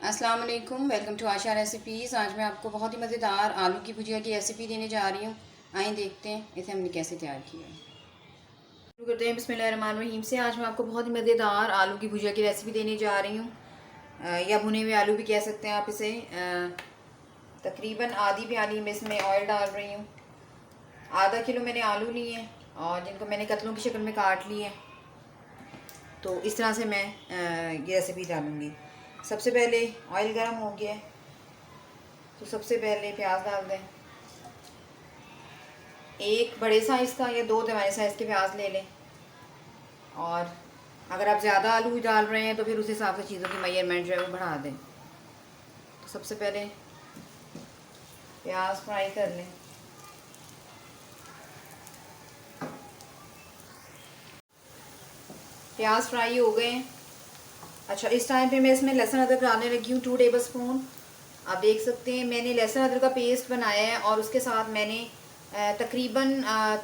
अस्सलाम वालेकुम, welcome to Asha recipes. आज मैं आपको बहुत ही मज़ेदार आलू की भुजिया की रेसिपी देने जा रही हूँ। आइए देखते हैं इसे हमने कैसे तैयार किया है। शुरू करते हैं बिस्मिल्लाहिर्रहमानिर्रहीम से। आज मैं आपको बहुत ही मज़ेदार आलू की भुजिया की रेसिपी देने जा रही हूँ, या भुने हुए आलू भी कह सकते हैं आप इसे। तकरीबन आधी प्याली में इसमें ऑयल डाल रही हूँ। आधा किलो मैंने आलू लिए हैं और जिनको मैंने कतलों की शक्ल में काट लिए हैं। तो इस तरह से मैं ये रेसिपी डालूँगी। सबसे पहले ऑयल गर्म हो गया है तो सबसे पहले प्याज डाल दें। एक बड़े साइज़ का या दो दरमियाने साइज़ के प्याज ले लें, और अगर आप ज़्यादा आलू डाल रहे हैं तो फिर उस हिसाब से चीज़ों की मेजरमेंट जो है वो बढ़ा दें। तो सबसे पहले प्याज फ्राई कर लें। प्याज फ्राई हो गए हैं। अच्छा, इस टाइम पे मैं इसमें लहसुन अदरक डालने लगी हूँ 2 टेबल स्पून। आप देख सकते हैं मैंने लहसुन अदरक का पेस्ट बनाया है, और उसके साथ मैंने तकरीबन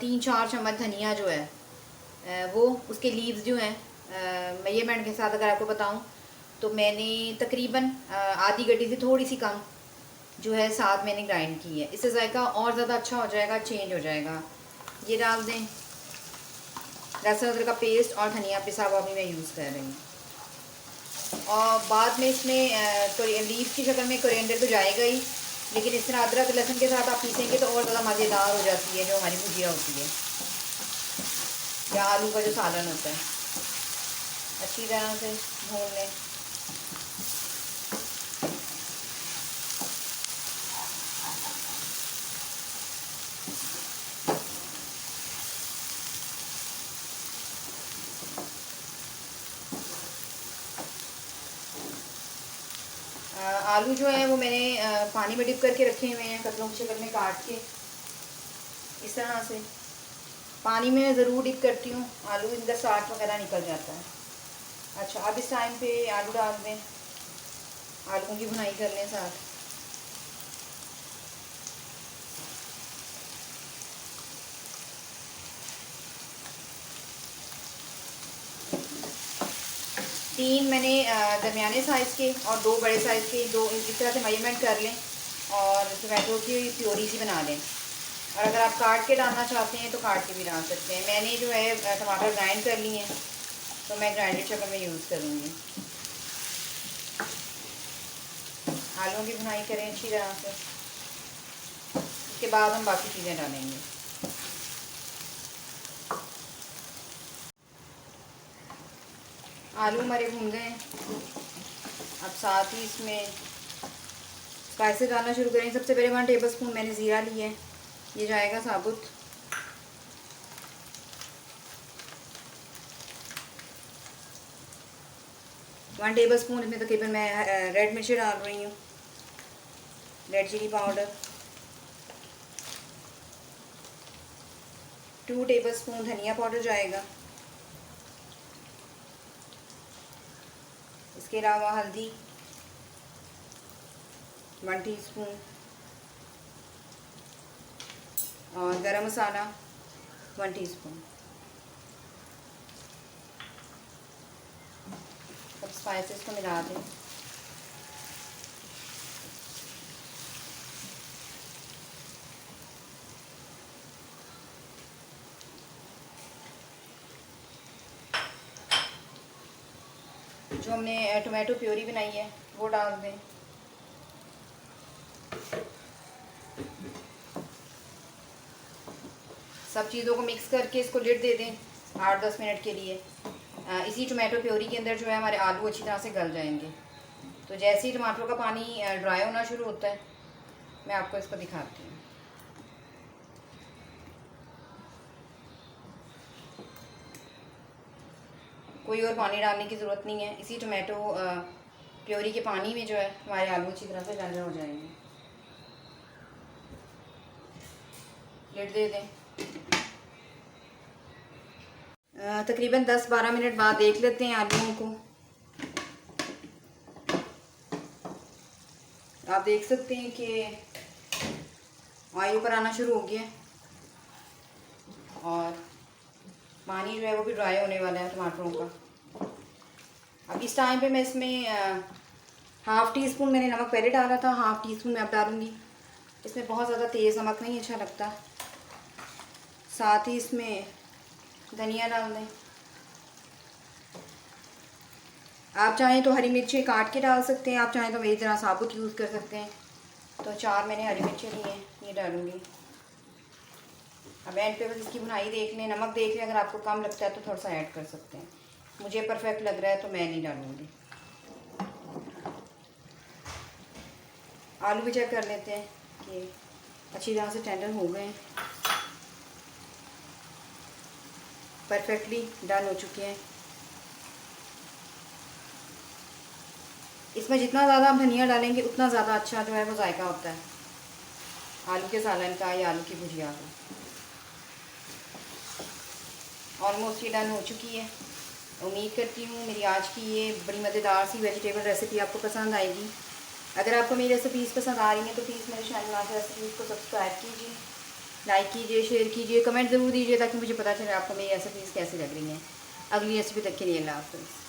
3-4 चम्मच धनिया जो है वो उसके लीव्स जो हैं, मेजरमेंट के साथ अगर आपको बताऊं तो मैंने तकरीबन आधी गड्डी से थोड़ी सी कम जो है साथ मैंने ग्राइंड की है। इससे जायका और ज़्यादा अच्छा हो जाएगा, चेंज हो जाएगा। ये डाल दें, लहसुन अदरक का पेस्ट और धनिया पिसा हुआ भी मैं यूज़ कर रही हूँ। और बाद में इसमें लीफ की शक्ल में कोरिएंडर तो जाएगा ही, लेकिन इस तरह अदरक लहसुन के साथ आप पीसेंगे तो और ज़्यादा मज़ेदार हो जाती है जो हमारी भुजिया होती है, या आलू का जो सालन होता है। अच्छी तरह से भून लें। आलू जो है वो मैंने पानी में डिप करके रखे हुए हैं, कतलों की शक्ल में काट के। इस तरह से पानी में ज़रूर डिप करती हूँ, आलू इनका साट वगैरह निकल जाता है। अच्छा, अब इस टाइम पे आलू डाल दें, आलू की भुनाई कर लें साथ। तीन मैंने दरमियाने साइज़ के और दो बड़े साइज़ के, दो इस तरह से मेजरमेंट कर लें और टमाटो की प्योरी सी बना लें। और अगर आप काट के डालना चाहते हैं तो काट के भी डाल सकते हैं। मैंने जो है टमाटर ग्राइंड कर लिए हैं तो मैं ग्राइंडेड शक्ल में यूज़ करूँगी। आलू की भुनाई करें अच्छी तरह से, उसके बाद हम बाकी चीज़ें डालेंगे। आलू हमारे भून गए। अब साथ ही इसमें स्पाइसेस डालना शुरू करें। सबसे पहले 1 टेबल स्पून मैंने ज़ीरा लिया है, ये जाएगा साबुत। वन टेबल स्पून इसमें तकरीबन मैं रेड मिर्ची डाल रही हूँ, red chilli powder. 2 tablespoon धनिया पाउडर जाएगा। इसके अलावा हल्दी 1 टीस्पून, और गरम मसाला 1 टीस्पून। सब स्पाइसेस को मिला दें। जो हमने टोमेटो प्योरी बनाई है वो डाल दें। सब चीज़ों को मिक्स करके इसको लिड दे दें 8-10 मिनट के लिए। इसी टोमेटो प्योरी के अंदर जो है हमारे आलू अच्छी तरह से गल जाएंगे। तो जैसे ही टमाटरों का पानी ड्राई होना शुरू होता है मैं आपको इसको दिखाती हूँ। कोई और पानी डालने की ज़रूरत नहीं है। इसी टोमेटो प्योरी के पानी में जो है हमारे आलू अच्छी तरह से टेंडर हो जाएंगे। लिड दे दें। तकरीबन 10-12 मिनट बाद देख लेते हैं आलूओं को। आप देख सकते हैं कि ऑयल ऊपर आना शुरू हो गया और पानी जो है वो भी ड्राई होने वाला है टमाटरों का। अब इस टाइम पे मैं इसमें हाफ़ टी स्पून मैंने नमक पहले डाला था, हाफ़ टी स्पून मैं अब डालूँगी। इसमें बहुत ज़्यादा तेज़ नमक नहीं अच्छा लगता। साथ ही इसमें धनिया डाल दें। आप चाहें तो हरी मिर्ची काट के डाल सकते हैं, आप चाहें तो मेरी तरह साबुत यूज़ कर सकते हैं। तो 4 मैंने हरी मिर्ची ली हैं, ये डालूँगी। अब एंड पे बस इसकी भुनाई देख लें, नमक देख लें, अगर आपको कम लगता है तो थोड़ा सा ऐड कर सकते हैं। मुझे परफेक्ट लग रहा है तो मैं नहीं डालूँगी। आलू भी चेक कर लेते हैं कि अच्छी तरह से टेंडर हो गए हैं, परफेक्टली डन हो चुके हैं। इसमें जितना ज़्यादा आप धनिया डालेंगे उतना ज़्यादा अच्छा जो है वो जायका होता है आलू के सालन का या आलू की भुजिया का। ऑलमोस्ट ये डन हो चुकी है। उम्मीद करती हूँ मेरी आज की ये बड़ी मज़ेदार सी वेजिटेबल रेसिपी आपको पसंद आएगी। अगर आपको मेरी रेसिपीज़ पसंद आ रही हैं तो प्लीज़ मेरे चैनल आज रेसिपीज़ को सब्सक्राइब कीजिए, लाइक कीजिए, शेयर कीजिए, कमेंट ज़रूर दीजिए ताकि मुझे पता चले आपको मेरी रेसिपीज़ कैसी लग रही हैं। अगली रेसिपी तक के लिए अल्लाह हाफ़िज़।